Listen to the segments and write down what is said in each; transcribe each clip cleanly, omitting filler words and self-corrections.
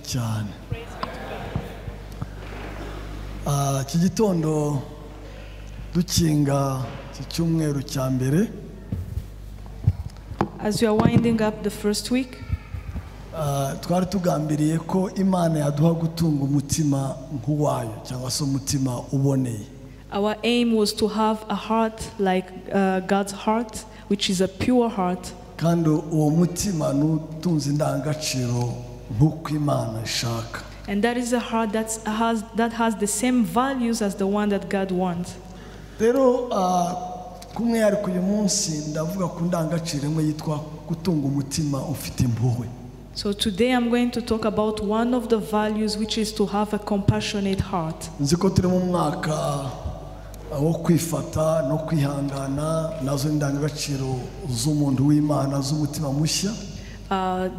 cyane. Iki gitondo dukinga cyumweru cya mbere. As we are winding up the first week, twari tugambiriye ko Imana yaduha gutunga umutima nk'uwayo cyangwa se umutima uboneye. Our aim was to have a heart like God's heart, which is a pure heart. Kandi uwo mutima nutunze indangagaciro nk'uko Imana ishaka. And that is a heart that has the same values as the one that God wants. Rero kumwe yari kuyu munsi ndavuga ku ndangagaciro imwe yitwa gutunga umutima ufite impuhwe. So today I'm going to talk about one of the values, which is to have a compassionate heart. Nzi ko turi mu mwaka wo kwifata no kwihangana nazo indangagaciro z'umuntu w'Imana z'umutima mushya.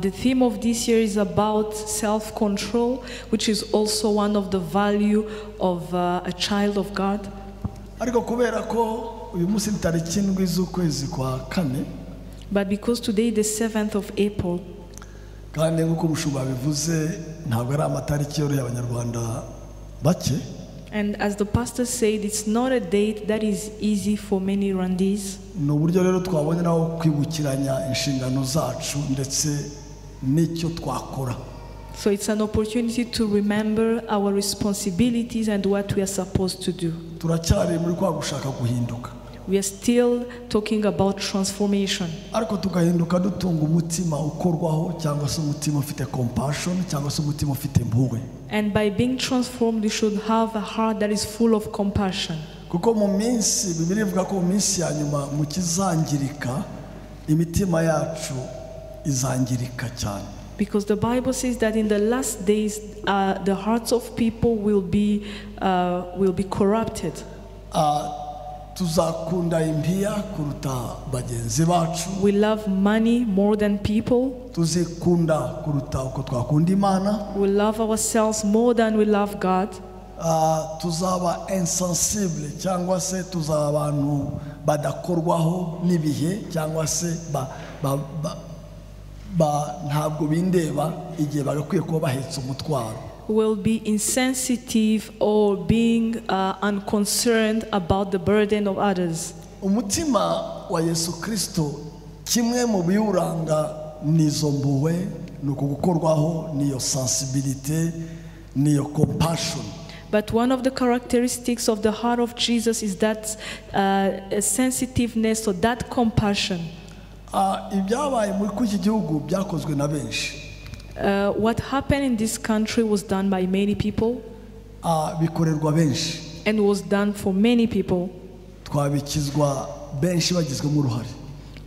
The theme of this year is about self-control, which is also one of the value of a child of God. Ariko kubera ko uyu munsi tariki 7 z'ukwezi kwa kane, but because today the 7th of April, kandi nk'uko umushumba bivuze ntabwo ari amatariki yoroheye abanyarwanda bake. And as the pastor said, it's not a date that is easy for many Rwandese. Ni uburyo rero twabonye naho kwibukiranya inshingano zacu ndetse n'icyo twakora. So it's an opportunity to remember our responsibilities and what we are supposed to do. Turacyari muri kwa gushaka guhinduka. We are still talking about transformation. Ariko tugahinduka dutunga umutima ukorwaho cyangwa se umutima ufite compassion cyangwa se umutima ufite impuhwe. And by being transformed, we should have a heart that is full of compassion. Kuko mu minsi Bibiliya ivuga ko mu minsi ya nyuma mu kizangirika imitima yacu izangirika cyane. Because the Bible says that in the last days the hearts of people will be corrupted. Tuzakunda impiya kuruta bagenzi bacu. We love money more than people. Tuzikunda kuruta uko twakunda Imana. We love ourselves more than we love God. Tuzaba insensible cyangwa se tuzaba abantu badakorwaho n'ibihe cyangwa se ntabwo bindeba igihe bagakwiye kuba bahetse umutwaro. Will be insensitive or being unconcerned about the burden of others. Umutima wa Yesu Kristo kimwe mu biwuranga nizo mpuhwe nuko gukorwaho niyo sensibilité niyo compassion. But one of the characteristics of the heart of Jesus is that sensitiveness or that compassion. Ibyabaye muri iki gihugu byakozwe na benshi. What happened in this country was done by many people. Bikorerwa benshi. And was done for many people. Twabikizwa benshi bagizwemo uruhare.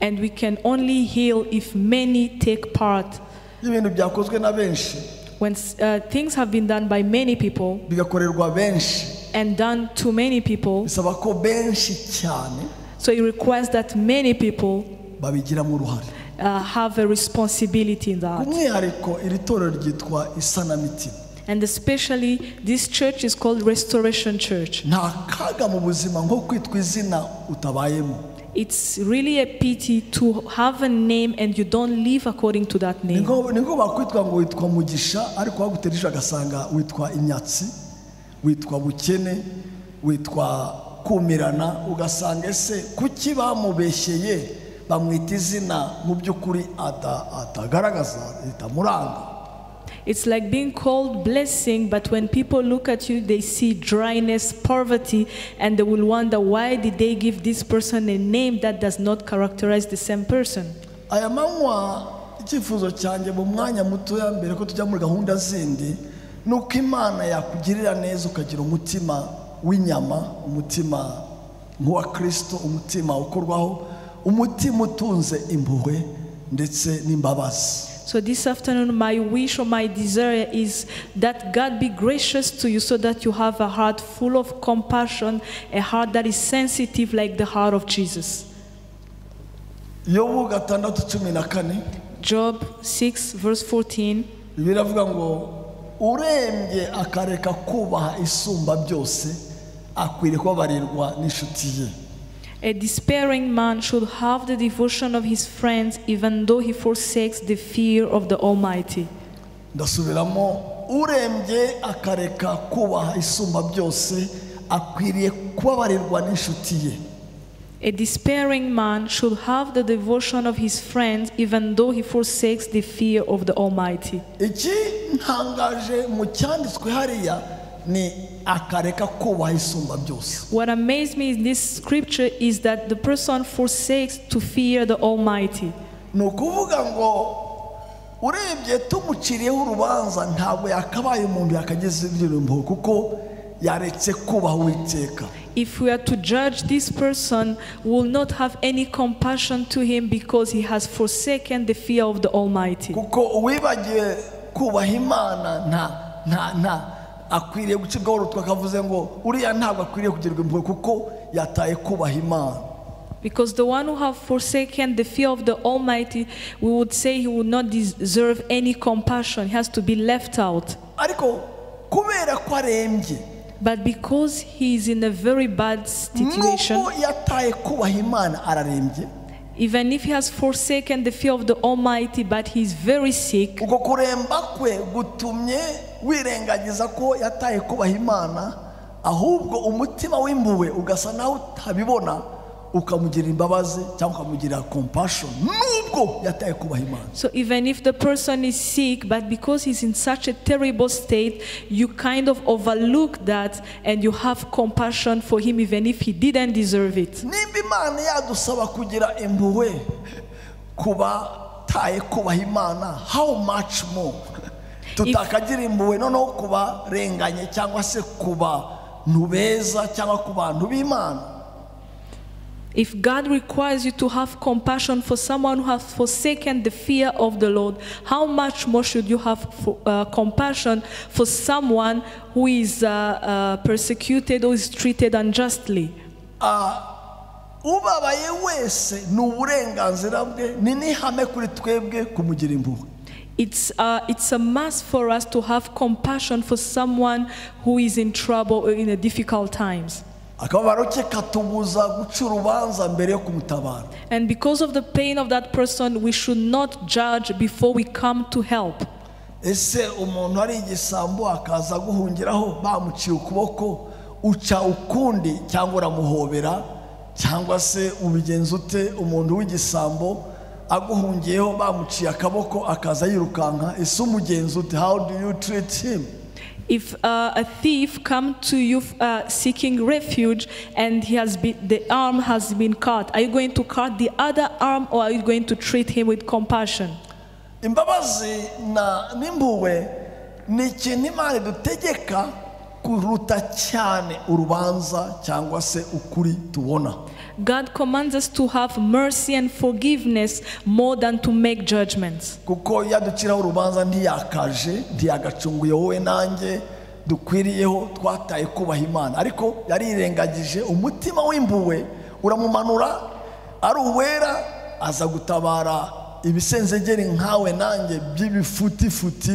And we can only heal if many take part. Ibintu byakozwe na benshi. When things have been done by many people bigakorerwa benshi and done to many people, bisaba ko benshi cyane, so it requires that many people babigiramo uruhare. Have a responsibility in that. Kumwihariko iri torero ryitwa isanamitima. And especially this church is called Restoration Church. Nta kaga mu buzima nko kwitwa izina utabayemo. It's really a pity to have a name and you don't live according to that name. Ningo bakwitwa ngo witwa Mugisha ariko bagutereje agasanga witwa Inyatsi, witwa Bukene, witwa Kumirana, ugasanga ese kuki bamubeshyeye bamwita izina mu by'ukuri atagaragaza itamuranga. It's like being called blessing, but when people look at you, they see dryness, poverty, and they will wonder why did they give this person a name that does not characterize the same person. Aya manywa icyifuzo cyanjye mu mwanya muto ya mbere ko tujya muri gahunda zindi nuko Imana yakugirira neza ukagira umutima w'inyama, umutima nk'uwa Kristo, umutima ukorwaho, umutima utunze impuhwe ndetse n'imbabazi. So this afternoon, my wish or my desire is that God be gracious to you so that you have a heart full of compassion, a heart that is sensitive like the heart of Jesus. Job 6 verse 14. Biravuga ngo urembye akareka kubaha isumba byose akwiriye kubabarirwa n'inshuti ye. A despairing man should have the devotion of his friends even though he forsakes the fear of the Almighty. Ndasubiramo urembye akareka kubaha isumba byose akwiriye kubabarirwa n'inshuti ye. A despairing man should have the devotion of his friends even though he forsakes the fear of the Almighty. Iki ntangaje mu cyanditswe hariya ni akareka kubaha isumba byose. What amazed me in this scripture is that the person forsakes to fear the Almighty. Ni ukuvuga ngo urebye tumuciriyeho urubanza ntabwo yakabaye umuntu yakageze ibyirimbo kuko yaretse kubaha Uwiteka. If we are to judge this person, we will not have any compassion to him because he has forsaken the fear of the Almighty. Kuko uwibagiwe kubaha Imana nta akwiriye gucibwaho urutwa akavuze ngo uriya ntabwo akwiriye kugirwa impuhwe kuko yataye kubaha Imana. Because the one who have forsaken the fear of the Almighty, we would say he would not deserve any compassion. He has to be left out. Ariko kubera ko arembye, but because he is in a very bad situation, nuko yataye kubaha Imana ararembye, even if he has forsaken the fear of the Almighty, but he is very sick, uko kuremba kwe gutumye wirengagiza ko yataye kubaha Imana, ahubwo umutima w'impuhwe ugasa naho utabibona ukamugira imbabazi cyangwa ukamugira compassion nubwo yataye kubaha Imana. So even if the person is sick, but because he's in such a terrible state, you kind of overlook that and you have compassion for him even if he didn't deserve it. Nimba Imana yadusaba kugira impuhwe kuba taye kubaha Imana, how much more tutakagira impuhwe noneho kuba renganye cyangwa se kuba ntubeza cyangwa ku bantu b'Imana. If God requires you to have compassion for someone who has forsaken the fear of the Lord, how much more should you have compassion for someone who is persecuted or is treated unjustly? Ubabaye wese n'uburenganzira bwe ni n'ihame kuri twebwe kumugira impuhwe. It's a must for us to have compassion for someone who is in trouble or in a difficult times. And because of the pain of that person, we should not judge before we come to help. Ese umuntu ari igisambo akaza guhungiraho bamuciye ukuboko uca ukundi cyangwa uramuhobera cyangwa se ubigenza ute umuntu w'igisambo aguhungiyeho bamuciye akaboko akaza yirukanka ese umugenza ute? How do you treat him? If a thief come to you seeking refuge and the arm has been cut, are you going to cut the other arm or are you going to treat him with compassion? Imbabazi na n'impuhwe ni ikintu Imana idutegeka kuruta cyane urubanza cyangwa se ukuri tubona. God commands us to have mercy and forgiveness more than to make judgments. Kuko yaduciraho urubanza ntiyakaje ntiyagacunguye wowe nanjye dukwiriyeho twataye kubaha Imana, ariko yarirengagije umutima w'impuhwe uramumanura ari uwera aza gutabara ibisenzegeri nkawe nanjye by'ibifutifuti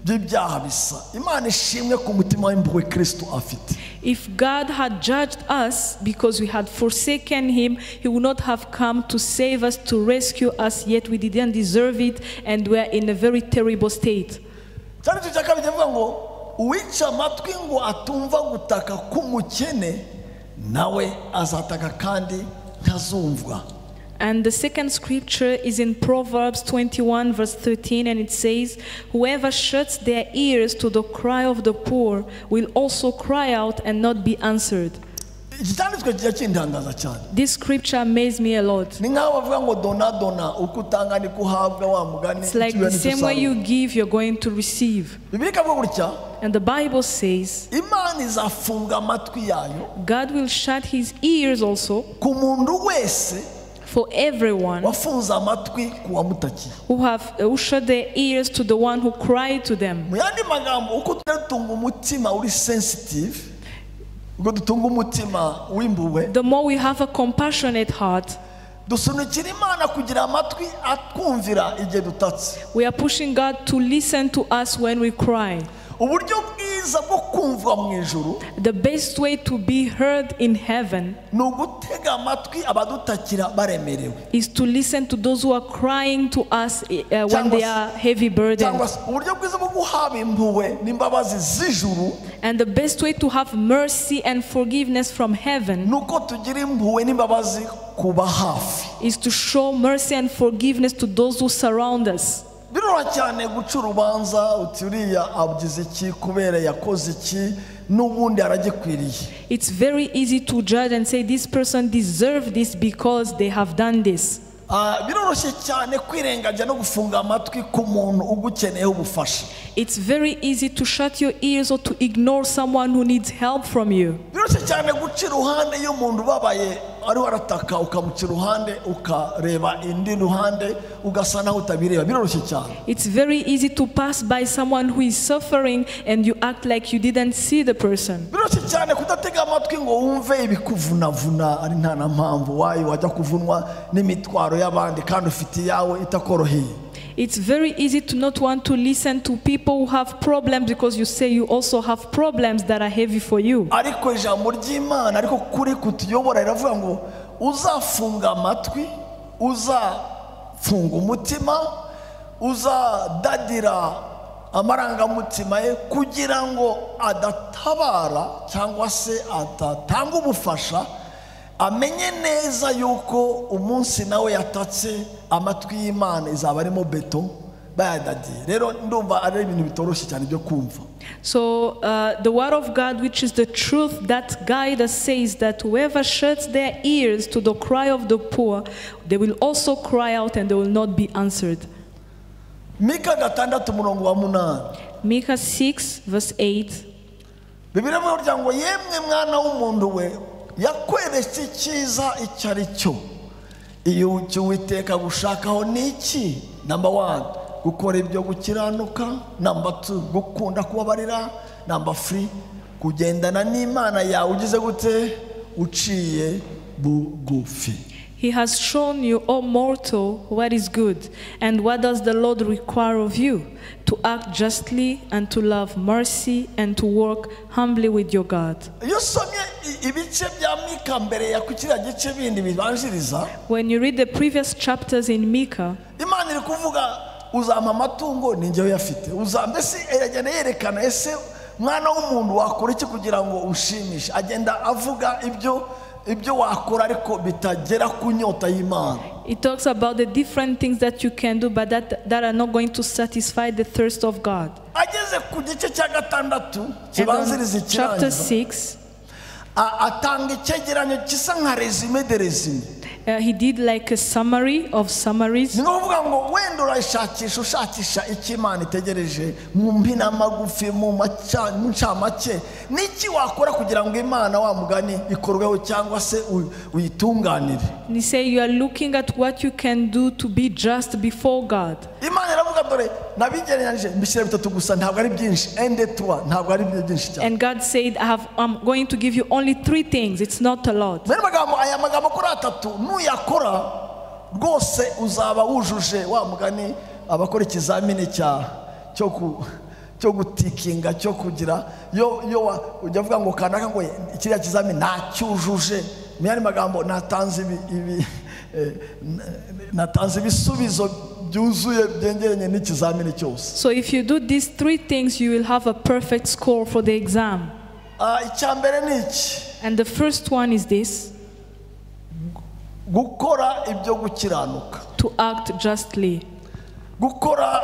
by'ibyaha bisa. Imana ishimwe ku mutima w'impuhwe Kristo afite. If God had judged us because we had forsaken him, he would not have come to save us, to rescue us, yet we didn't deserve it and we are in a very terrible state. Cyane cyaka bivuga ngo uwica amatwi ngo atumva gutaka k'umukene nawe azataka kandi ntazumvwa. And the second scripture is in Proverbs 21 verse 13, and it says, whoever shuts their ears to the cry of the poor will also cry out and not be answered. This scripture amazed me a lot. It's like the same way you give, you're going to receive. And the Bible says, God will shut his ears also for everyone who shut their ears to the one who cried to them. The more we have a compassionate heart, we are pushing God to listen to us when we cry. bwiza bwo kumvwa mu ijuru, the best way to be heard in heaven ni ugutega amatwi abadutakira baremerewe, is to listen to those who are crying to us when they are heavy burdened. cyangwa se uburyo bwiza bwo guhaba impuhwe n'imbabazi z'ijuru, And the best way to have mercy and forgiveness from heaven ni uko tugira impuhwe n'imbabazi kuba hafi. is to show mercy and forgiveness to those who surround us. Biroroha cyane guca urubanza uti uriya abugize iki kubera yakoze iki n'ubundi aragikwiriye. It's very easy to judge and say this person deserves this because they have done this. Biroroshye cyane kwirengagija no gufunga amatwi ku muntu ugukeneyeho ubufasha. It's very easy to shut your ears or to ignore someone who needs help from you. Biroroshye cyane guca iruhande iyo umuntu ubabaye ariho arataka ukamuca iruhande ukareba indi ruhande ugasa naho utabireba. Biroroshye cyane. It's very easy to pass by someone who is suffering and you act like you didn't see the person. Biroroshye cyane kudatega amatwi ngo wumve ibikuvunavuna ari nta na mpamvu wayo wajya kuvunwa n'imitwaro y'abandi kandi ufite yawe itakoroheye. It's very easy to not want to listen to people who have problems because you say you also have problems that are heavy for you. Ariko ijambo ry'Imana ariko kuri kutuyobora riravuga ngo uzafunga amatwi, uzafunga umutima, uzadadira amarangamutima ye kugira ngo adatabara cyangwa se adatanga ubufasha, amenye neza yuko umunsi nawe yatatse amatwi y'Imana izaba arimo beto bayadadiye. Rero ndumva ari ibintu bitoroshye cyane byo kumva. So the word of God, which is the truth that guides us, says that whoever shuts their ears to the cry of the poor, they will also cry out and they will not be answered. Mika 6:8. Micah 6 verse 8. Bibiliya ivuga ngo yemwe mwana w'umuntu we yakweretse icyiza icyo ari cyo. Iyo Uwiteka gushakaho ni iki? Number 1, gukora ibyo gukiranuka. Number 2, gukunda kubabarira. Number 3, kugendana n'Imana yawe ugize gute uciye bugufi. He has shown you, O mortal, what is good, and what does the Lord require of you? To act justly and to love mercy and to work humbly with your God. When you read the previous chapters in Micah, uzampa amatungo ninjye uyafite, uzambese yagenda yerekana ese mwana w'umuntu wakora iki kugira ngo ushimishe, agenda avuga ibyo wakora ariko bitagera ku nyota y'Imana. It talks about the different things that you can do but that are not going to satisfy the thirst of God. Ageze ku gice cya 6 kibanziriza ikirango, chapter 6, atanga icyegeranyo gisa nka resume de resume. He did like a summary of summaries. Ni ngombwa ngo wenda ushakisha icyo Imana itegereje mu mpina magufi mu ncamake niki wakora kugira ngo Imana wa mugani ikorweho cyangwa se uyitunganire. He say you are looking at what you can do to be just before God. Imana iravuga dore nabigereranyije mbishyira 3 gusa ntabwo ari byinshi, ende 3 ntabwo ari byinshi cyane. And God said I'm going to give you only 3 things. It's not a lot. Aya magambo kuri 3 nuyakora rwose uzaba wujuje wa mugani abakora ikizamini cyo gutikinga cyo kugira yo ujya vuga ngo kanaka ngo ikiriya kizamini nacyujuje. Myari magambo natanze ibisubizo byuzuye byengeranye n'ikizamini cyose. So if you do these 3 things you will have a perfect score for the exam. Icyambere ni iki? And the first one is this: gukora ibyo gukiranuka, to act justly, gukora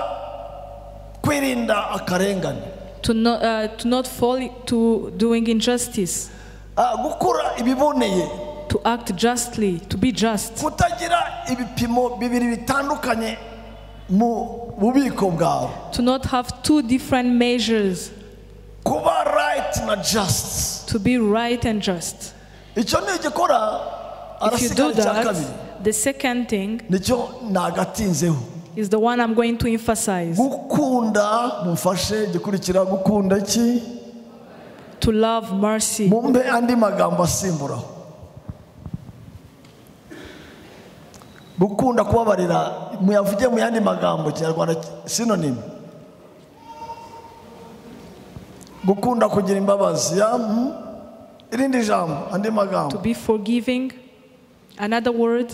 kwirinda akarengane, to not fall to doing injustice, gukora ibiboneye, to act justly, to be just, kutagira ibipimo bibiri bitandukanye mu bubiko bwawe, to not have 2 different measures, kuba right na just, to be right and just. icyo ni igikora. If you do that, the second thing is the one I'm going to emphasize. Gukunda mufashe gikurikira gukunda iki? To love mercy. Mumbe andi magambo asimbura. Gukunda kubabarira muyavuge mu yandi magambo Kinyarwanda synonym. gukunda kugira imbabazi irindi jambo andi to magambo be forgiving. Another word,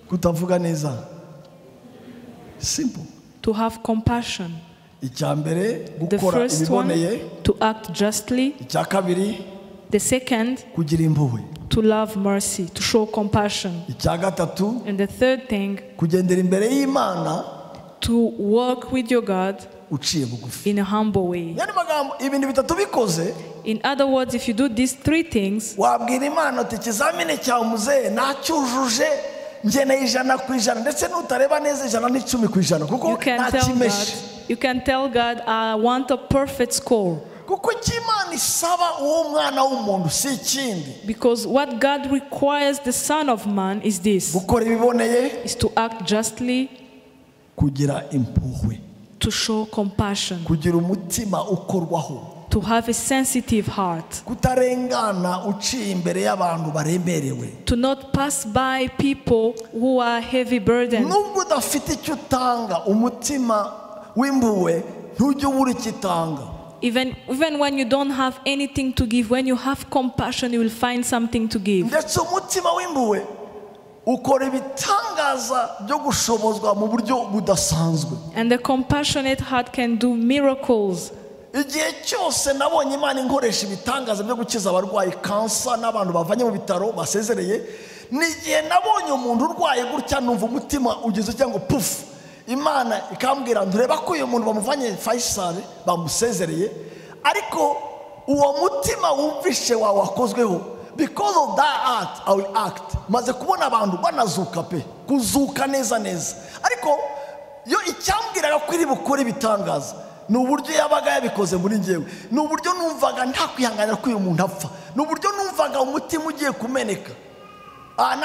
kutavuga neza simple to have compassion. icya mbere The gukora first one, ibiboneye to act justly. icya kabiri The second, kugira impuhwe to love mercy, to show compassion. icya gatatu And the third thing, kugendera imbere y'Imana to walk with your God uciye bugufi. in a humble way. Yani magambo ibintu bitatu bikoze In other words, if you do these three things, wabwira Imana uti ikizamini cyawe muzehe nacyujuje ngeneye 100% ndetse nutareba neza 110% kuko you can tell God, nakimeshe you can tell God, I want a perfect score. kuko cy'Imana isaba uwo mwana w'umuntu si ikindi Because what God requires the Son of Man is this, gukora ibiboneye is to act justly, kugira impuhwe to show compassion, kugira umutima ukorwaho to have a sensitive heart, kutarengana uciye imbere y'abantu baremerewe to not pass by people who are heavy burdened. nubwo udafite icyo utanga umutima w'impuhwe ntujye ubura icyo itanga Even when you don't have anything to give, when you have compassion, you will find something to give. ndetse umutima w'impuhwe ukora ibitangaza byo gushobozwa mu buryo budasanzwe And the compassionate heart can do miracles. igihe cyose nabonye Imana inkoresha ibitangaza byo gukiza abarwayi kansa n'abantu bavanye mu bitaro basezereye n'igihe nabonye umuntu urwaye gutya numva umutima ugize cyangwa pufu Imana ikambwira ntureba ko uyu muntu bamuvanye Faisal bamusezereye ariko uwo mutima wumvishe wawe wakozweho because of that act I will act maze kubona abantu banazuka pe kuzuka neza ariko yo icyambwiraga ko iri bukore ibitangaza ni uburyo yabaga yabikoze muri njyewe ni uburyo numvaga nta kwihanganira ko uyu muntu apfa ni uburyo numvaga umutima ugiye kumeneka I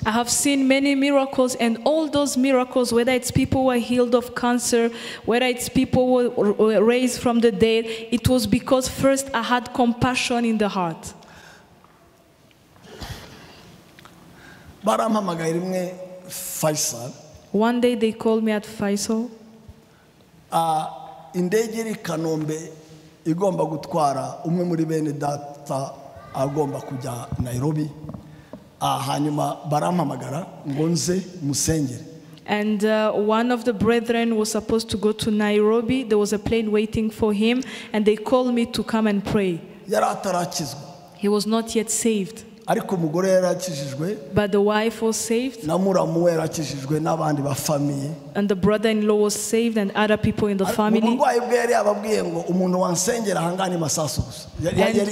have seen many miracles, and all those miracles, whether it's people who are healed of cancer, whether it's people who were raised from the dead, it was because first I had compassion in the heart. One day they called me at Faisal. Indege iri Kanombe igomba gutwara umwe muri bene data agomba kujya Nairobi hanyuma barampamagara ngo nze musengere. And one of the brethren was supposed to go to Nairobi. There was a plane waiting for him, and they called me to come and pray. Yari atarakizwa. He was not yet saved. Ariko umugore yarakijijwe. But the wife was saved. Na muramu we yarakijijwe n'abandi ba family. And the brother-in-law was saved, and other people in the family. Umurwayi bwe yari ababwiye ngo umuntu wansengera hangani Masasu gusa.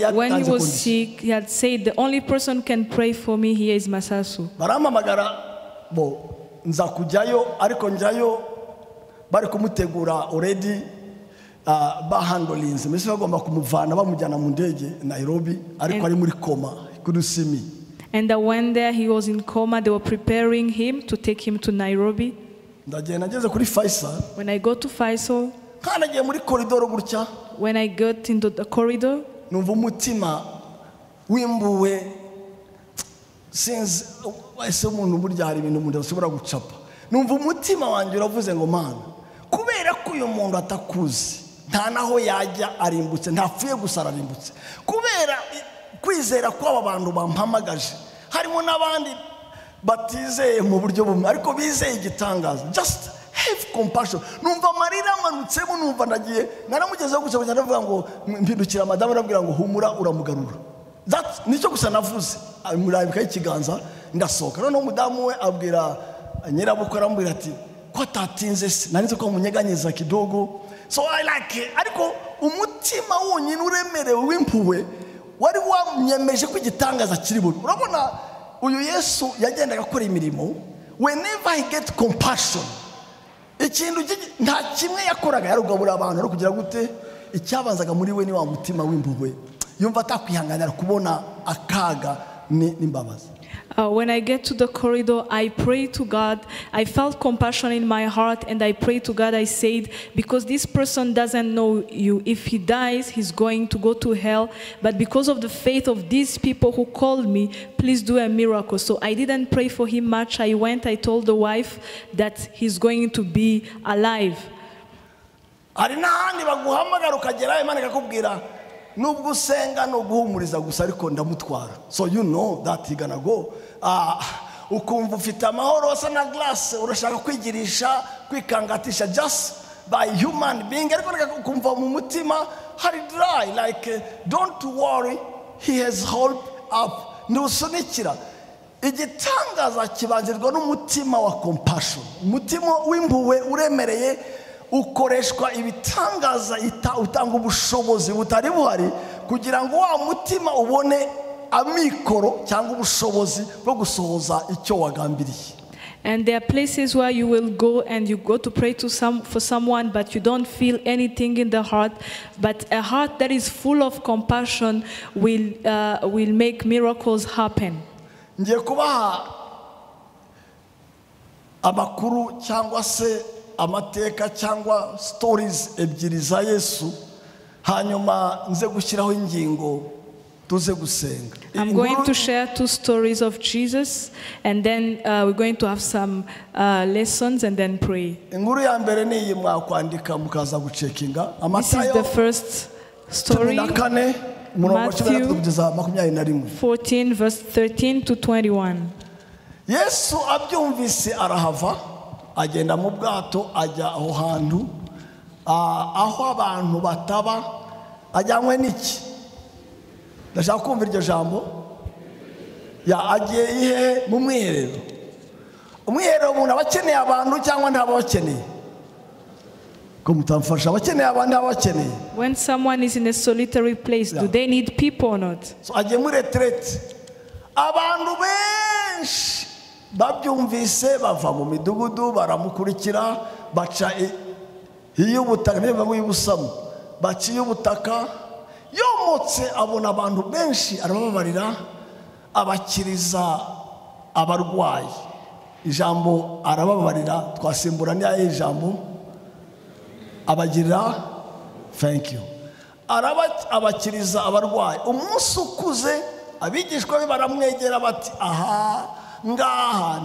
And when he was sick, he had said, the only person who can pray for me here is Masasu. Barampamagara bo nza kujyayo ariko njyayo bari kumutegura already bahandolinze mbese bagomba kumuvana bamujyana mu ndege Nairobi ariko ari muri koma kudusimi. And when there he was in coma, they were preparing him to take him to Nairobi. Ndagenda ngeze kuri Faisal. When I go to Faisal, kanagiye muri corridor gutya, when I got into the corridor, numva umutima wimbuwe since wese umuntu burya hari ibintu umuntu ashobora gucapa. Numva umutima wanjye uravuze ngo Mana, kubera ko uyu muntu atakuzi nta naho yajya arimbutse ntapfuye gusa arimbutse kubera kwizera kw'aba bantu bampamagaje harimo n'abandi batizeye mu buryo bumwe ariko bizeye igitangaza. Just have compassion. Numva marira manutsemo numva nagiye naramugezeho gusa ndavuga ngo mpindukira madamu arabwira ngo humura uramugarura. That nicyo gusa navuze murabika ikiganza ndasohoka noneho umudamu we abwira nyirabukwe arambwira ati ko atatinze se nanize ko munyeganyeza kidogo. So I like it. Ariko umutima wonyine uremerewe w'impuhwe wari wamyemeje ko igitangaza kiri buri. Urabona uyu Yesu yagendaga akora imirimo whenever he get compassion ikintu nta kimwe yakoraga yarugabura abantu no kugira gute icyabanzaga muri we ni wa mutima w'impuhwe yumva atakwihanganira kubona akaga n'imbabazi. When I get to the corridor, I pray to God. I felt compassion in my heart, and I prayed to God. I said, because this person doesn't know you, if he dies, he's going to go to hell. But because of the faith of these people who called me, please do a miracle. So I didn't pray for him much. I went, I told the wife that he's going to be alive. hari n'ahandi baguhamagara ukagerayo Imana ikakubwira nubwo usenga no guhumuriza gusa ariko ndamutwara. So you know that he gonna go. Ukumva ufite amahoro asa na glass urashaka kwigirisha kwikangatisha just by human being, ariko ukumva mu mutima hari dry like don't worry, he has hope up. Ntusunikira. Igitangaza kibanzirwa n'umutima wa compassion, umutima w'impuhwe uremereye ukoreshwa ibitangaza utanga ubushobozi butari buhari kugira ngo wa mutima ubone amikoro cyangwa ubushobozi bwo gusohoza icyo wagambiriye. And there are places where you will go and you go to pray for someone, but you don't feel anything in the heart. But a heart that is full of compassion will make miracles happen. Ngiye kubaha amakuru cyangwa se amateka cyangwa stories ebyiri za Yesu, hanyuma nze gushyiraho ingingo tuze gusenga. I'm going to share 2 stories of Jesus, and then we're going to have some lessons and then pray. Inkuru ya mbere ni iyi mwakwandika mukaza gucekinga. This is the first story. Matthew 14 verse 13 to 21. Yesu abyumvise arahava agenda mu bwato ajya aho hantu aho abantu bataba ajyanywe n'iki. Ndashaka kumva iryo jambo. Agiye ihe mu mwiherero. Umwiherero umuntu abakeneye abantu cyangwa ntabakeneye? Ko mutamfasha abakeneye abantu abakeneye. When someone is in a solitary place, do they need people or not? So agiye muri retraite. Abantu benshi babyumvise bava mu midugudu baramukurikira baca iy'ubutaka niba wibusamo baca iy'ubutaka yomotse abona abantu benshi arababarira abakiriza abarwayi. Ijambo arababarira twasimbura ni aye ijambo abagirira thank you abakiriza abarwayi. Umunsi ukuze abigishwa be baramwegera bati aha ngaha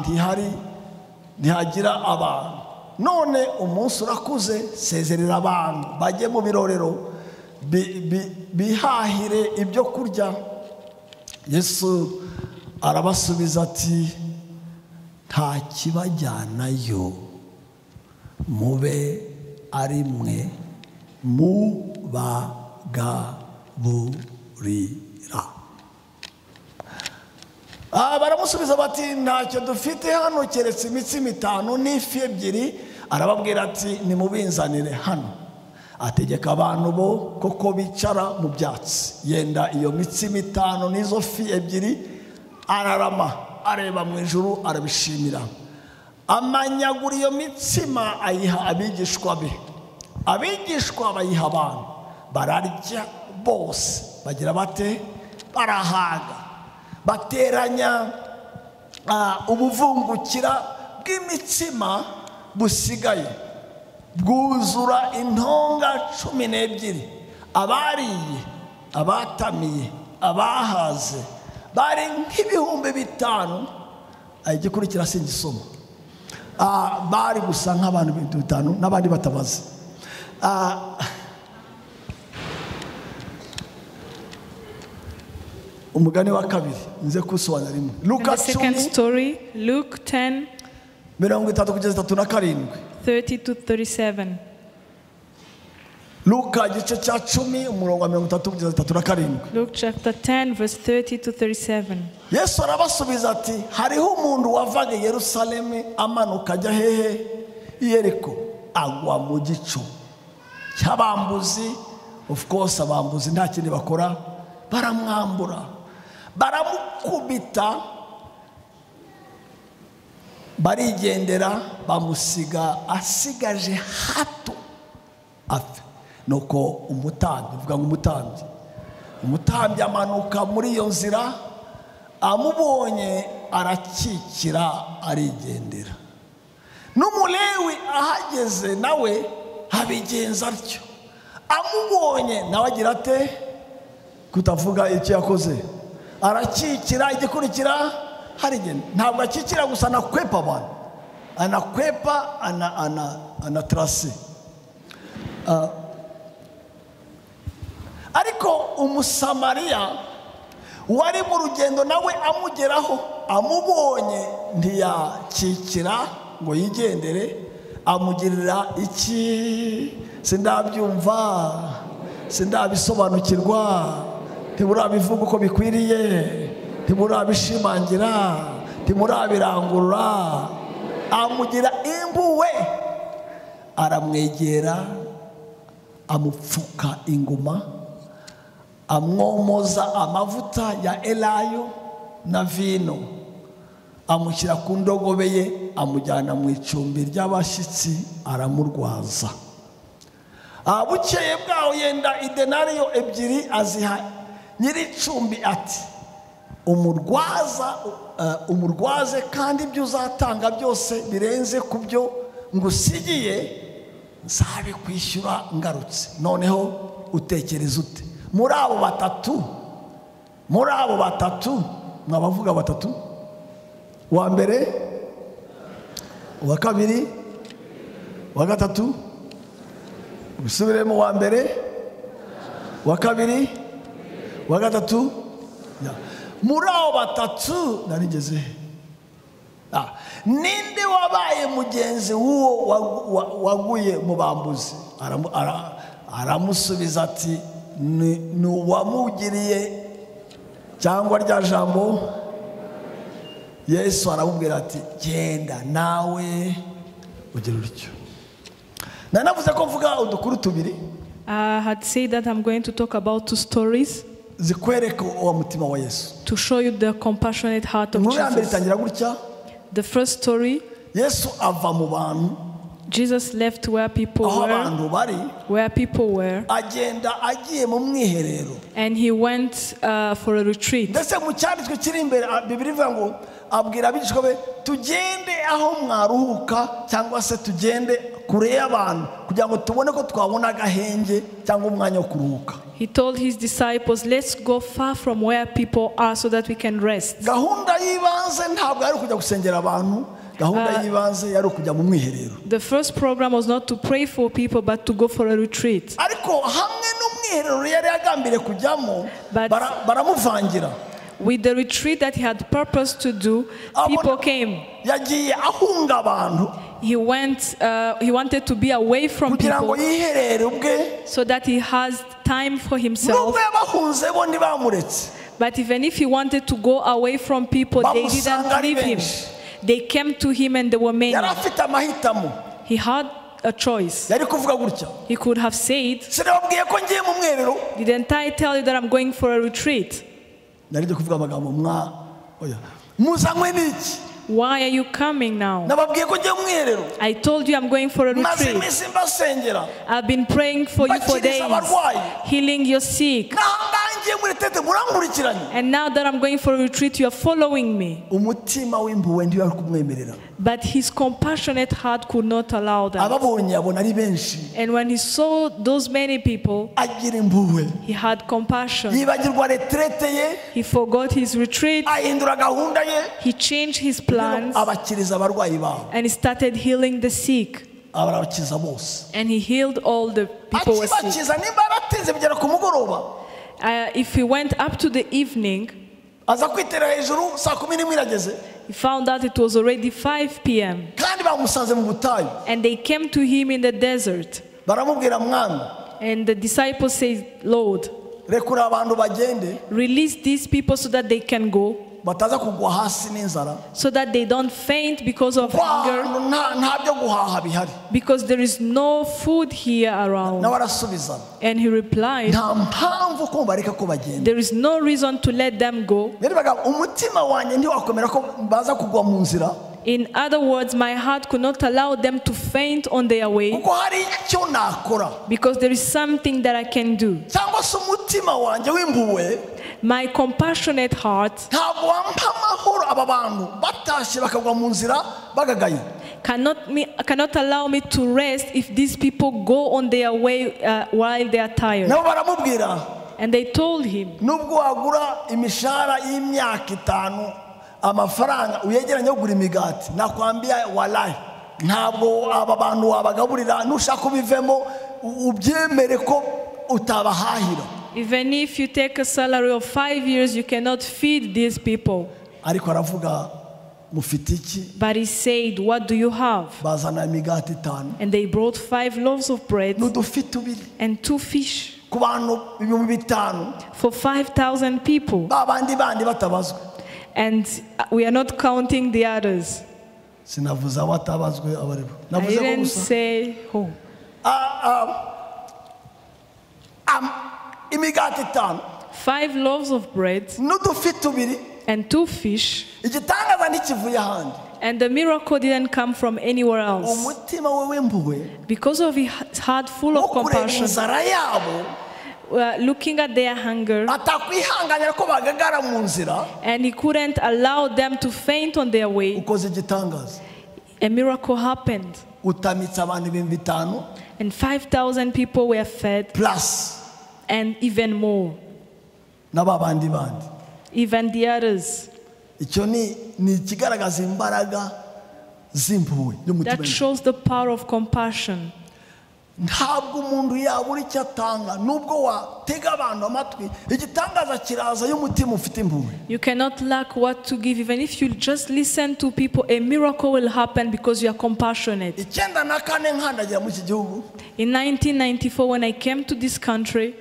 ntihagira abantu, none umunsi urakuze sezerera abantu bajye mu birorero bihahire ibyo kurya. Yesu arabasubiza ati nta kibajyanayo, mube ari mwe mubagaburira. Baramusubiza bati ntacyo dufite hano keretse imitsima 5 n'ifi 2. Arababwira ati nimubinzanire hano. Ategeka abantu bo koko bicara mu byatsi, yenda iyo mitsima 5 n'izo fi 2, ararama areba mu ijuru arabishimira, amanyagura iyo mitsima ayiha abigishwa be. Abigishwa bayiha abantu bararya bose bagira bate barahaga, bateranya ubuvungukira bw'imitsima busigaye bwuzura intonga 12. Abariye abatamiye abahaze bari nk'ibihumbi 5. Igikurikira singisoma. Bari gusa nk'abantu 5 n'abandi batabaze. Umugani wa kabiri nze kusobanura rimwe. The second story, Luke 10 30 to 37. Luka igice cya 10 umurongo wa 37. Luke chapter 10 verse 30 to 37. Yesu arabasubiza ati hariho umuntu wavaga i Yerusalemu amanuka ajya hehe i Yeriko, agwa mu gico cy'abambuzi. Of course abambuzi nta kindi bakora, baramwambura baramukubita barigendera bamusiga asigaje hato apfa. Nuko umutambyi uvuga ngo umutambyi amanuka muri iyo nzira, amubonye arakikira arigendera. N'umulewi ahageze nawe abigenza atyo, amubonye nawe agira ate kutavuga icyo yakoze, arakikira. Igikurikira harigenda ntabwo akikira gusa anakwepa abantu, anakwepa anatrase. ariko umusamariya wari mu rugendo nawe amugeraho amubonye ntiyakikira ngo yigendere, amugirira iki? Sindabyumva, sindabisobanukirwa, ntiburabivuga uko bikwiriye, ntiburabishimangira, ntimurabirangurura. Amugira impuhwe, aramwegera, amupfuka inguma, amwomoza amavuta ya elayo na vino, amushyira ku ndogobe ye, amujyana mu icumbi ry'abashyitsi, aramurwaza. Bukeye bwaho yenda idenariyo ebyiri aziha nyir'icumbi ati, umurwaze kandi ibyo uzatanga byose birenze ku byo ngusigiye nzabikwishyura ngarutse. Noneho utekereza ute? Muri abo batatu mwabavuga batatu, uwa mbere, uwa kabiri, uwa gatatu, usubiremo, uwa mbere, uwa kabiri, uwa gatatu. Muri abo batatu narigeze, ninde wabaye mugenzi w'uwo waguye mu bambuzi? Aramusubiza ati, ni uwamugiriye, cyangwa rya jambo. Yesu aramubwira ati, genda nawe ugira utyo. Nanavuze ko mvuga udukuru tubiri. I had said that I'm going to talk about two stories zikwereka uwo mutima wa Yesu, to show you the compassionate heart of Jesus. The first story, Yesu ava mu bantu, Jesus left where people were, agenda agiye mu mwiherero, and he went for a retreat. Ndetse mu cyanditswe kiri imbere Bibiri ivuga ngo abwira abigishwa be, tugende aho mwaruhuka cyangwa se tugende kure y'abantu kugira ngo tubone ko twabona agahenge cyangwa umwanya wo kuruhuka. He told his disciples, let's go far from where people are so that we can rest. Gahunda y'ibanze ntabwo ari kujya gusengera abantu, gahunda y'ibanze yari kujya mu mwiherero. The first program was not to pray for people but to go for a retreat. Ariko hamwe n'umwiherero yari yagambiriye kujyamo, baramuvangira. With the retreat that he had purpose to do, people came. Yagiye ahunga abantu. He wanted to be away from people so that he has time for himself. But even if he wanted to go away from people, they didn't leave him. They came to him and there were many. He had a choice. He could have said, didn't I tell you that I'm going for a retreat? Why are you coming now? I told you I'm going for a retreat. I've been praying for you for days, healing your sick. And now that I'm going for a retreat, you are following me. But his compassionate heart could not allow that. And when he saw those many people, he had compassion. He forgot his retreat. He changed his plans. And he started healing the sick. And he healed all the people who were sick. If he went up to the evening, he found out it was already 5 p.m. And they came to him in the desert. And the disciples said, Lord, release these people so that they can go, so that they don't faint because of hunger, because there is no food here around. And he replied, there is no reason to let them go. In other words, my heart could not allow them to faint on their way, because there is something that I can do. My compassionate heart cannot allow me to rest if these people go on their way while they are tired. And they told him, ntabwo aba bantu wabagaburira nushaka ubivemo ubyemere ko utabahahira. Even if you take a salary of 5 years, you cannot feed these people. Ariko aravuga mufite iki? But he said, what do you have? Bazana imigati 5 And they brought 5 loaves of bread n'udufi 2 and 2 fish ku bantu 5,000 for 5,000 people. babandi bandi batabazwe. And we are not counting the others. Sinavuze abatabazwe abaribo. I Navuze ko didn't gusa say who. imigati 5 5 loaves of bread n'udufi 2 and 2 fish. igitangaza ntikivuye ahandi. And the miracle didn't come from anywhere else. umutima we w'impuhwe Because of his heart full of wo kureba compassion, inzara yabo looking at their hunger, atakwihanganira ko bagagara mu nzira, and he couldn't allow them to faint on their way, ukoze igitangaza. a miracle happened. Utamitse abantu 5,000 And 5,000 people were fed, plus and even more, n'ababandi bandi. even the others. Icyo ni ikigaragaza imbaraga z'impuhwe y'umutima. That shows the power of compassion. Ntabwo umuntu yabura icyo atanga nubwo watega abantu amatwi, igitangaza kiraza y'umutima ufite impuhwe. You cannot lack what to give. Even if you just listen to people, a miracle will happen because you are compassionate. 94 nkandagera muri iki gihugu, In 1994, when I came to this country,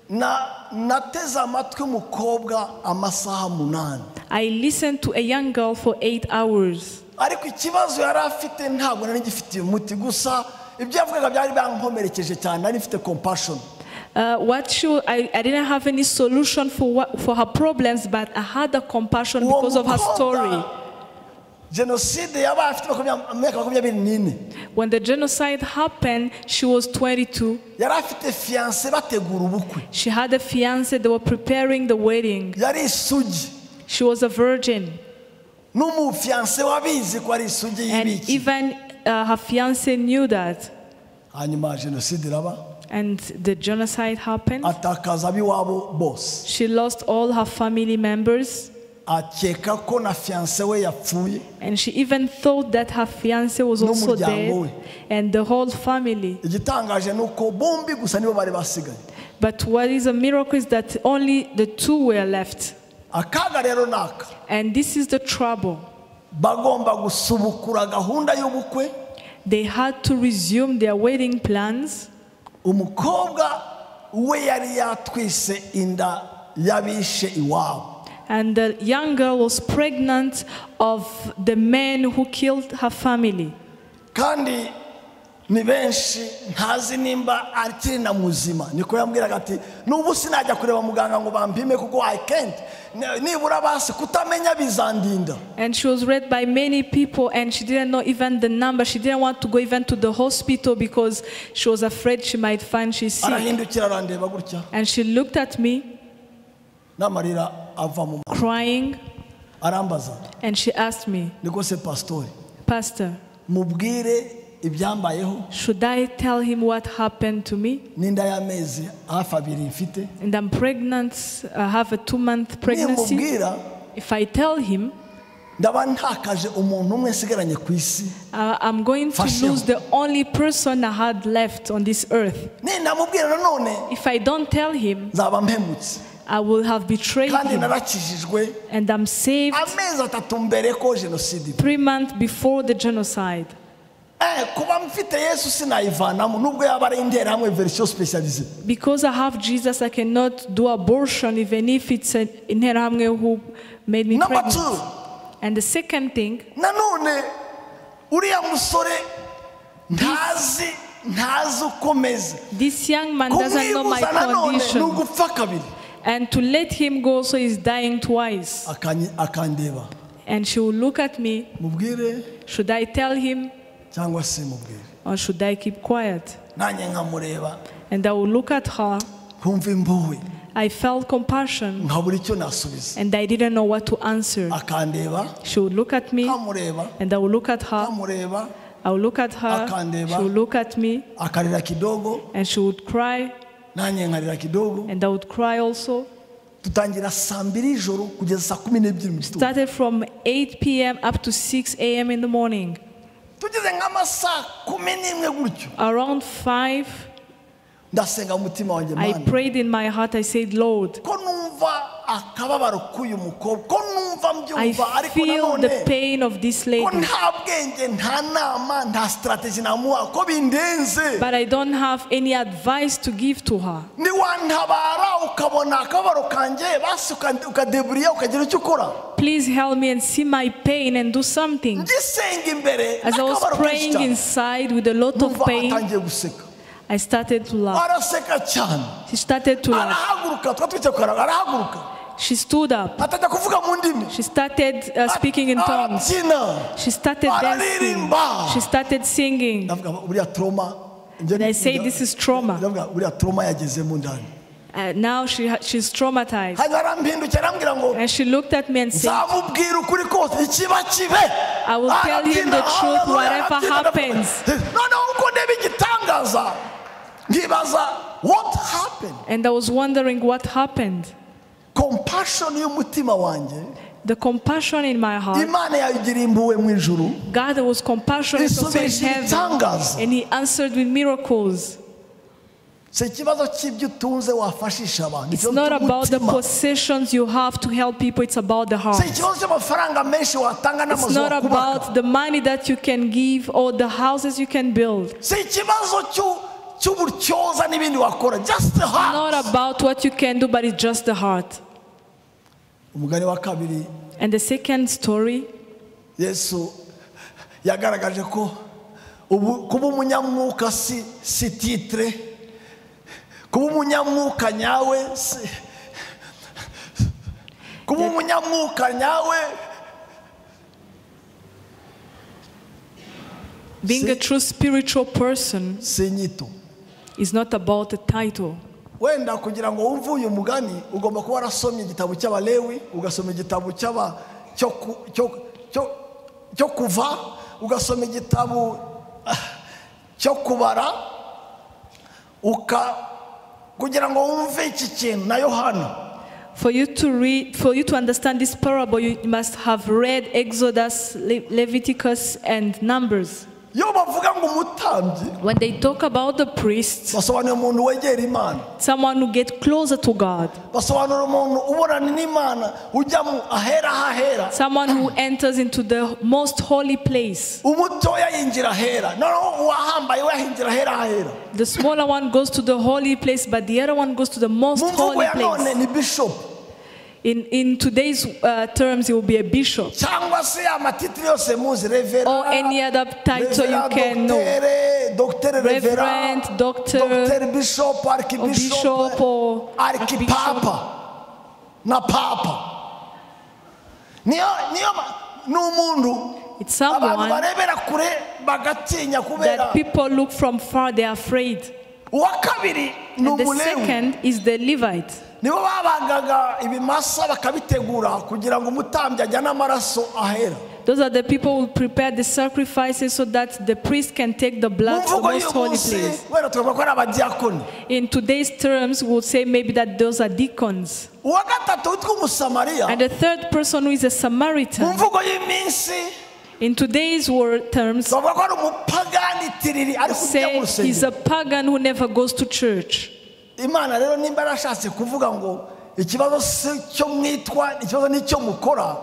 nateze amatwi umukobwa amasaha 8. I listened to a young girl for 8 hours. Ariko ikibazo yari afite ntabwo nari ngifitiye umuti, gusa ibyo yavugaga byari bankomerekeje cyane, nari mfite compassion. I didn't have any solution for her problems, but I had a compassion because of her story. Genocide yabaye afite 24. When the genocide happened, she was 22. Yari afite fiancé bategura ubukwe. She had a fiancé, they were preparing the wedding. Yari isugi. She was a virgin. N'umu fiancé wabizi ko ari isugi And y'ibiki. even her fiancé knew that. Hanyuma genocide iraba. And the genocide happened. Atakaza abiwabo bose. She lost all her family members. Akeka ko na fiancé we yapfuye. And she even thought that her fiancé was also dead. And the whole family. Igitangaje nuko bombi gusa nibo bari basigaye. But what is a miracle is that only the 2 were left. Akaga rero naka. And this is the trouble. Bagomba gusubukura gahunda y'ubukwe. They had to resume their wedding plans. Umukobwa we yari yatwise inda yabishe iwabo. And the young girl was pregnant of the man who killed her family. Kandi ni benshi ntazi nimba akiri na muzima, niko yambwiraga ati nubu sinajya kureba muganga ngo bampime kuko I can't, nibura basi kutamenya bizandinda. And she was read by many people, and she didn't know even the number. She didn't want to go even to the hospital because she was afraid she might find she's sick. Arahindukira arandeba gutya. And she looked at me, Namarira ava mu crying, arambaza. and she asked me, Niko se pastori, Pastor, mubwire ibyambayeho. should I tell him what happened to me? Ninda y'amezi hafi 2 mfite. And I'm pregnant, I have a 2-month pregnancy. Nimubwira If I tell him, ndaba ntakaje umuntu umwe nsigaranye ku isi. I'm going to lose the only person I had left on this earth. Ninamubwira nanone If I don't tell him, nzaba mpemutse. I will have betrayed Kandi him. narakijijwe And I'm saved amezi 3 mbere ko genocide. 3 months before the genocide. Kuba mfite Yesu sinayivanamo nubwo yaba ari interahamwe version specialisée. Because I have Jesus, I cannot do abortion even if it's an interahamwe who made me Number pregnant. 2, And the second thing, nanone uriya musore ntazi ukomeze. this young man doesn't know my Kumwibuza nanone condition. n'ugupfa kabiri. And to let him go, so he's dying twice. Akandeba. And she will look at me. Mubwire Should I tell him cyangwa se mubwire. or should I keep quiet? Nanjye nkamureba. And I will look at her. Nkumva impuhwe. I felt compassion. Nkabura icyo nasubiza. And I didn't know what to answer. Akandeba. She would look at me. Nkamureba. And I will look at her. Nkamureba. I will look at her. Akandeba. She will look at me. Akarira kidogo. And she would cry. Nanjye nkarira kidogo. And I would cry also. Tutangira saa 2 ijoro kugeza saa 12 mu gitondo. Started from 8 p.m. up to 6 a.m. in the morning. tugeze nk'amasaha 11 gutyo Around 5, ndasenga umutima wanjye I Mana prayed in my heart. I said, Lord, ko numva akababaro k'uyu mukobwa ko numva I mbyumva ariko feel the nanone pain of this ko lady, nta bwenge nta nama nta strategy namuha ko bindenze but I don't have any advice to give to her. niwantabara ukabona akababaro kanjye basi ukadeburiya ukagira icyo ukora Please help me and see my pain and do something. ngisenga imbere As I was n'akababaro praying kenshi cyane inside with a lot of numva pain, atangiye guseka I started to laugh. araseka cyane She started to laugh. arahaguruka twatwite kora arahaguruka She stood up. atajya kuvuga mu ndimi She started speaking in tongues. arabyina She started dancing. araririmba She started singing. ndavuga buriya trauma And I say this is trauma. ndavuga buriya trauma yagezemo ndani Now she's traumatized. hanyuma arampindukira arambwira ngo And she looked at me and said, nzamubwira ukuri kose ikiba kibe I will tell him the truth, whatever happens. noneho uko ndeba igitangaza nkibaza what happened. And I was wondering what happened. Compassion y'umutima wanjye The compassion in my heart, imana yayigiriye impuhwe mu ijuru God was compassionate also in isubisha heaven, ibitangaza and He answered with miracles. si ikibazo cy'ibyo utunze wafashisha abantu It's not about the possessions you have to help people, it's about the heart. si ikibazo cy'amafaranga menshi watanga It's n'amazu not wakubaka about the money that you can give or the houses you can build. si ikibazo cy'uburyoza n'ibindi wakora just the heart. Not about what you can do, but it's just the heart. umugani wa kabiri And the second story, Yesu yagaragaje ko kuba umunyamwuka si titre kuba umunyamwuka nyawe kuba umunyamwuka nyawe being a true spiritual person si nyito is not about a title. wenda kugira ngo wumve uyu mugani ugomba kuba warasomye igitabo cy'abalewi ugasoma igitabo cyo kuva ugasoma igitabo cyo kubara kugira ngo wumve iki kintu na Yohana. For you to understand this parable, you must have read Exodus, Leviticus, and Numbers. iyo bavuga ngo umutambyi When they talk about the priest, basobanura umuntu wegera Imana, someone who gets closer to God, basobanura umuntu ubonana n'Imana ujya mu ahera hahera, someone who enters into the most holy place. umutoya yinjira ahera noneho uwahambaye we yahinjira ahera hahera. The smaller one goes to the holy place, but the other one goes to the most mu mvugo holy ya none place. ni bishop In today's terms, he will be a bishop cyangwa se amatitiri yose muzi revera or any other title you can know. docteur Reverend, doctor, docteur bishop or bishop archbishop or archbishop. archipapa na papa niyo n'umuntu It's abantu someone barebera kure bagatinya kubera that people look from far, they are afraid. uwa kabiri ni And the umulewi second is the Levite. nibo babagaga ibimasa bakabitegura kugira ngo umutambyi ajyane amaraso ahera. Those are the people who prepare the sacrifices so that the priest can take the blood to the mvugo most holy y'umunsi place. wenda tukavuga ko ari abadiyakoni. In today's terms, we would say maybe that those are deacons. uwa gatatu witwa umusamariya And the third person who is a mu Samaritan, mvugo y'iminsi in today's word terms, bavuga ko ari umupagani tiriri ariko ujya mu say he's a rusengero. pagan who never goes to church. Imana rero nimba yarashatse kuvuga ngo ikibazo si cyo mwitwa ikibazo ni cyo mukora,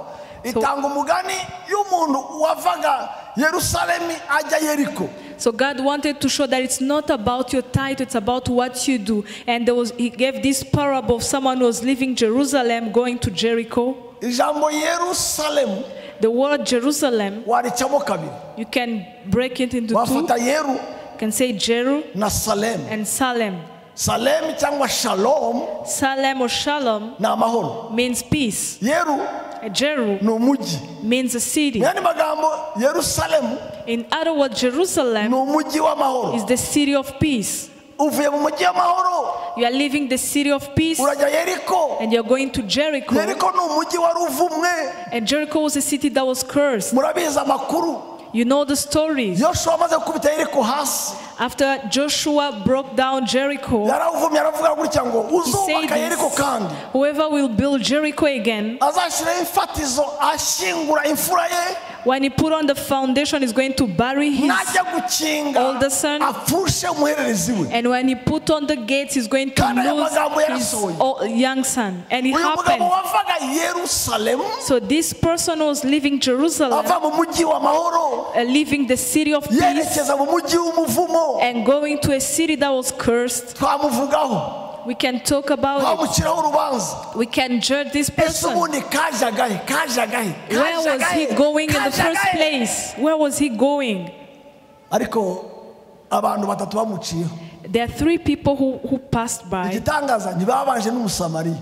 itanga umugani y'umuntu wavaga Yerusalemu ajya Yeriko. So God wanted to show that it's not about your title, it's about what you do. And he gave this parable of someone who was leaving Jerusalem going to Jericho. Ijambo Yerusalemu The word Jerusalem, waricamo kabiri. you can break it into two. Wafata Yeru You can say Jeru na Salem. and Salem. Salem cyangwa Shalom Salem or Shalom ni amahoro. means peace. Yeru Jeru ni umujyi. means a city. Mu yandi magambo Yerusalemu In other words, ni Jerusalem umujyi w'amahoro. is the city of peace. Uvuye mu mujyi w'amahoro You are leaving the city of peace urajya Yeriko. and you're going to Jericho. Yeriko ni umujyi wari uvumwe. And Jericho was a city that was cursed. Murabizi amakuru. You know the stories. Yoshua amaze gukubita Yeriko hasi After Joshua broke down Jericho, yaravumye aravuga gutya ngo he said uzubaka Yeriko kandi whoever will build Jericho again, azashyiraho imfatizo ashyingura imfura ye When he put on the foundation, he's going to bury his najya gukinga older son. apfushe umuhererezi we. And when he put on the gates, he's going to Kandi aya lose magambo his yarasohoye. young son. And it Uyu mugabo happened. wavaga i Yerusalemu So this person was leaving Jerusalem, ava mu mujyi w'amahoro leaving the city of peace, yerekeza mu mujyi w'umuvumo. and going to a city that was cursed. Twamuvugaho, We can talk about twamuciraho urubanza. it. We can judge this Ese person. ubundi kajagahe Where was he going in the first place? Where was he going? Ariko abantu batatu bamuciyeho. There are 3 people who passed by. Igitangaza ntibabanje n'umusamariya,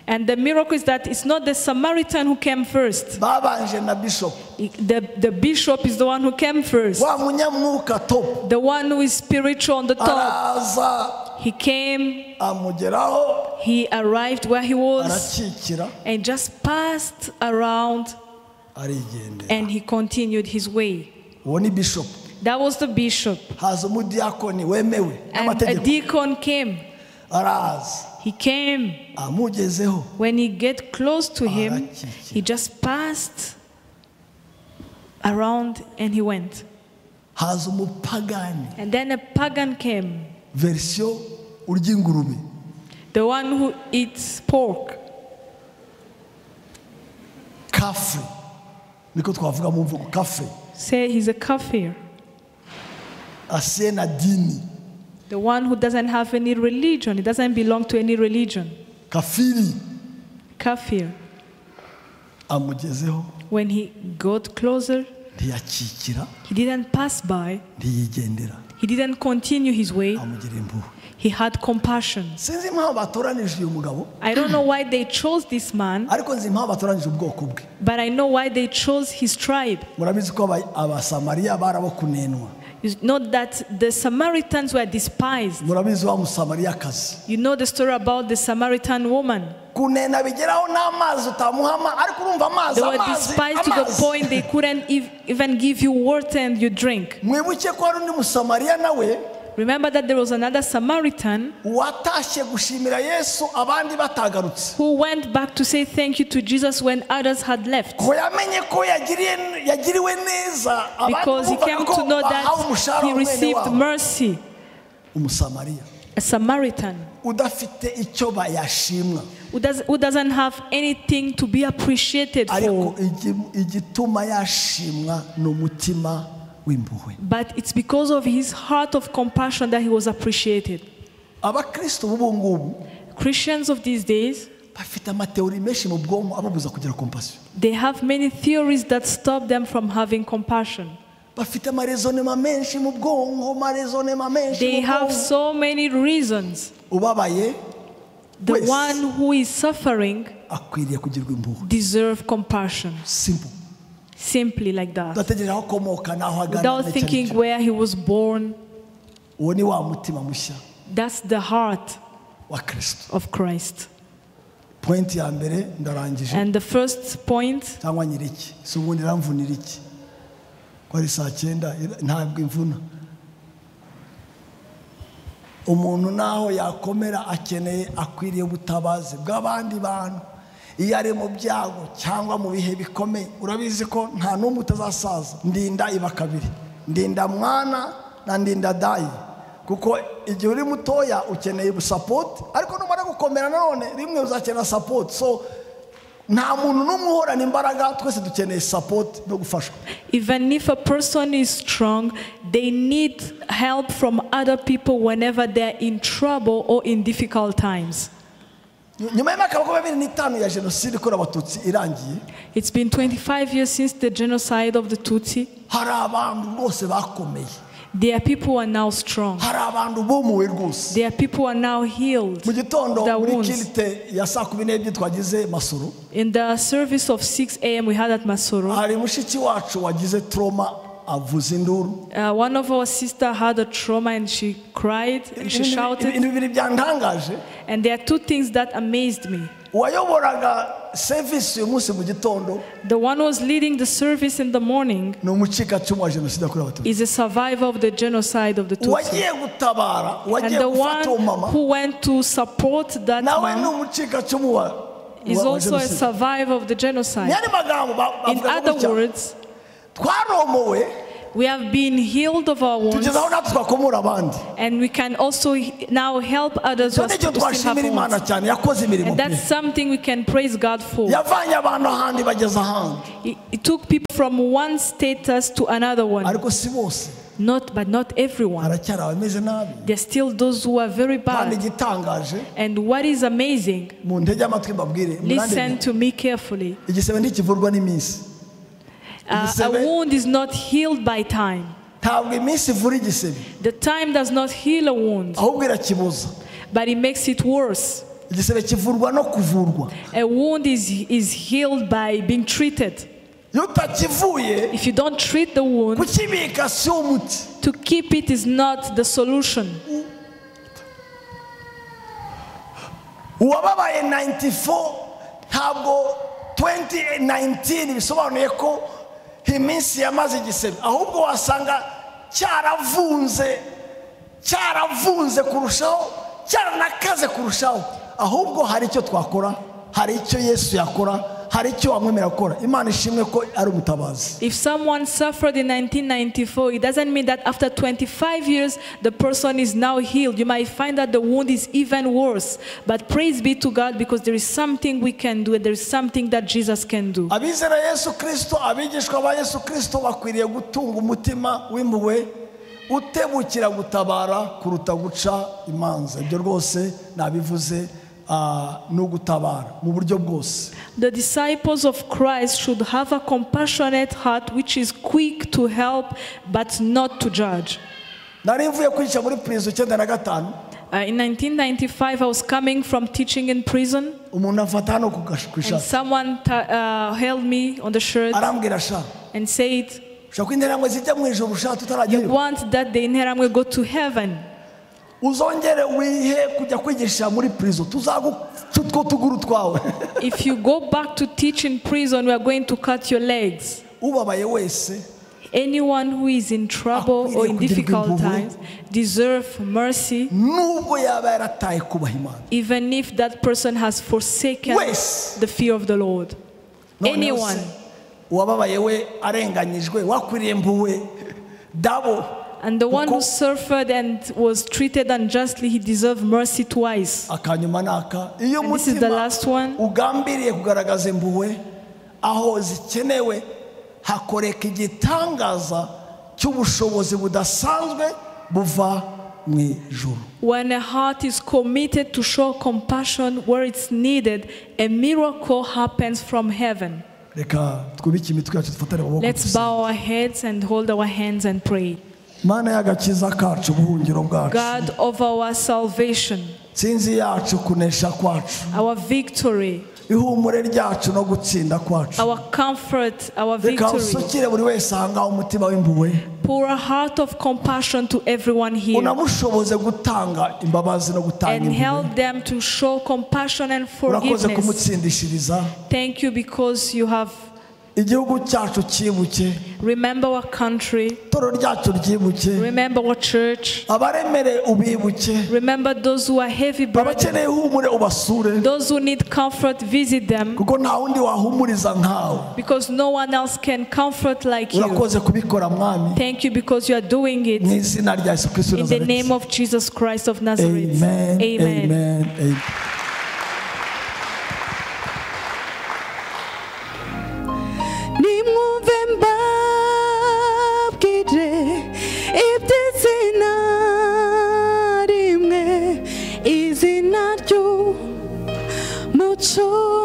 And the miracle is that it's not the Samaritan who came first. babanje na bishop, The bishop is the one who came first. wa munyamwuka top The one who is spiritual on the top. araza He came, amugeraho he arrived where he was, arakikira and just passed around, arigendera. and he continued his way. Uwo ni bishop. That was the bishop. Haza umudiyakoni wemewe And a n'amategeko, deacon came. araza He came. amugezeho When he get close to him, he just passed around and he went. haza umupagani And then a pagan came, verisiyo urya ingurube, the one who eats pork. kafre niko twavuga mu mvugo, kafre Say he's a kafir, asiye na dini, the one who doesn't have any religion. He doesn't belong to any religion. kafiri. Kafir. Amugezeho When he got closer, ntiyakikira, he didn't pass by. ntiyigendera, He didn't continue his way. amugira impuhwe. He had compassion. Sinzi impamvu batoranije uyu mugabo, I don't know why they chose this man, ariko nzi impamvu batoranije ubwoko bwe. but I know why they chose his tribe. Murabizi ko abasamariya bari abo kunenwa. You know that the Samaritans were despised. Murabizi wa musamariyakazi You know the story about the Samaritan woman. kunena bigeraho n'amazi utamuhama, ariko urumva amazi They were despised to the point they couldn't even give you water and you drink. Mwibuke ko hari undi musamariya nawe Remember that there was another Samaritan watashye gushimira Yesu abandi batagarutse, who went back to say thank you to Jesus when others had left. ngo yamenye ko yagiriwe neza, Because he came to know that he received mercy. Umusamariya A Samaritan udafite icyo bayashimwa, who doesn't have anything to be appreciated ariko for. igituma yashimwa ni umutima w'impuhwe. But it's because of his heart of compassion that he was appreciated. Abakristo b'ubu ngubu Christians of these days, bafite amateori menshi mu bwonko ababuza kugira compassion, they have many theories that stop them from having compassion. bafite amarezonema menshi mu bwonko, amarezonema menshi They mu have bwonko. so many reasons. Ubabaye The wese one who is suffering akwiriye kugirwa impuhwe. deserves compassion. Simple. Simply like that. Udategereje aho akomoka n'aho agana Without n'icyo thinking aricyo. where he was born. Uwo ni wa mutima mushya That's the heart wa Kristo. of Christ. Point ya mbere ndarangije, And the first point, cyangwa nyiriki si ubundi iramvunira iki ko ari saa 9 ntabwo imvuna. Umuntu naho yakomera akeneye akwiriye ubutabazi bw'abandi bantu iyo ari mu byago cyangwa mu bihe bikomeye. Urabizi ko nta n'umwe utazasaza, ndinda iba kabiri, ndinda mwana na ndinda dayi, kuko igihe uri mutoya ukeneye support, ariko numara gukomera nanone rimwe uzakenera support. So nta muntu n'umwe uhorana imbaraga, twese dukeneye support no gufashwa. even if a person is strong, they need help from other people whenever they're in trouble or in difficult times. Nyuma y'imyaka 25 ya jenoside ikora abatutsi irangiye, It's been 25 years since the genocide of the Tutsi. hari abantu bose bakomeye, There are people who are now strong. hari abantu bomuwe rwose. There are people who are now healed. Mu gitondo The muri wounds. kirite ya saa 12 twagize Masoro, In the service of 6 a.m. we had at Masoro, hari mushiki wacu wagize trauma avuza induru. one of our sisters had a trauma and she cried and she shouted. Ibintu bibiri byantangaje. And there are 2 things that amazed me. Uwayoboraga service uyu munsi mu gitondo The one who was leading the service in the morning ni umucikacumu wa jenoside yakorewe abatutsi, is a survivor of the genocide of the Tutsi. uwagiye gutabara, And uwagiye the gufata uwo one mama who went to support that nawe ni man umucikacumu wa is also a jenoside. survivor of the genocide. Nyari magambo In bavuga other gutya, words, twaromowe We have been healed of our wounds, tugeze aho natwe twakomora abandi. and we can also now help others who Icyo nicyo still have twashimira Imana wounds. cyane, yakoze imirimo And that's pe. something we can praise God for. Yavanye abantu ahandi bageze ahandi, It took people from one status to another one. ariko si bose, But not everyone. haracyari abameze nabi. There's still those who are very Kandi bad. igitangaje, And what is amazing, mu ntege amatwi mbabwire, listen to me carefully. igisebe ntikivurwa n'iminsi. A wound is not healed by time. Ntabwo iminsi ivura igisebe, The time does not heal a wound, ahubwo irakibuza. but it makes it worse. Igisebe kivurwa no kuvurwa. A wound is healed by being treated. Iyo utakivuye, If you don't treat the wound, kukibika si umuti. to keep it is not the solution. Uwababaye 94 ntabwo 2019 bisobanuye ko iminsi yamaze igisebe, ahubwo wasanga cyaravunze kurushaho, cyaranakaze kurushaho. Ahubwo hari icyo twakora, hari icyo Yesu yakora, hari icyo wamwemera gukora. Imana ishimwe ko ari umutabazi. If someone suffered in 1994, it doesn't mean that after 25 years the person is now healed. You might find that the wound is even worse. But praise be to God, because there is something we can do, and there is something that Jesus can do. Abizera Yesu Kristo, abigishwa ba Yesu Kristo bakwiriye gutunga umutima w'impuhwe, utebukira gutabara kuruta guca imanza. Ibyo rwose nabivuze, no gutabara mu buryo bwose. The disciples of Christ should have a compassionate heart which is quick to help but not to judge. Nari mvuye kwica muri prison 95. In 1995, I was coming from teaching in prison, Umuntu afata hano and kugashukisha. someone held me on the shirt Arambwira sha, and said, ushaka interamwe zijya mu ijuru sha "You tutaragera. want that the inherit will go to heaven? Uzongere wihe kujya kwigisha muri prison, tuzagucutwo tuguru twawe." If you go back to teach in prison, we are going to cut your legs." Ubabaye wese Anyone who is in trouble or in difficult times deserve mercy, nubwo yaba yarataye kubaha Imana. even if that person has forsaken Wese. the fear of the Lord. Anyone. Uwababaye we arenganyijwe, wakwiriye mpuwe double. And the one who suffered and was treated unjustly, he deserved mercy twice. Akanyuma naka, iyo And this is the mutima last one. ugambiriye kugaragaza impuhwe aho zikenewe, hakoreka igitangaza cy'ubushobozi budasanzwe buva mu ijuru. When a heart is committed to show compassion where it's needed, a miracle happens from heaven. Reka twubike imitwe yacu dufatane amaboko. Let's bow our heads and hold our hands and pray. Mana y'agakiza kacu, ubuhungiro bwacu, God of our salvation, sinzi yacu, kunesha kwacu, our victory, ihumure ryacu no gutsinda kwacu. our comfort, our Reka victory. usukire buri wese ahangaha umutima w'impuhwe, Pour a heart of compassion to everyone here unamushoboze gutanga imbabazi no gutanga and impuhwe. help them to show compassion and Urakoze forgiveness. kumutsindishiriza. Thank you because you have Igihugu cyacu cyibuke, remember our country, toro ryacu ryibuke, remember our church, abaremere ubibuke, remember those who are heavy burdened, abakeneye ihumure ubasure, those who need comfort, visit them, kuko nta wundi wahumuriza nkawe. because no one else can comfort like you. Urakoze kubikora mwami, Thank you because you are doing it mu izina rya Yesu Kristo in the Nazareti. name of Jesus Christ of Nazareth. Amen, Amen. amen, amen. nimwumve mbabwire iby'izina rimwe, izina ry'umucunguzi.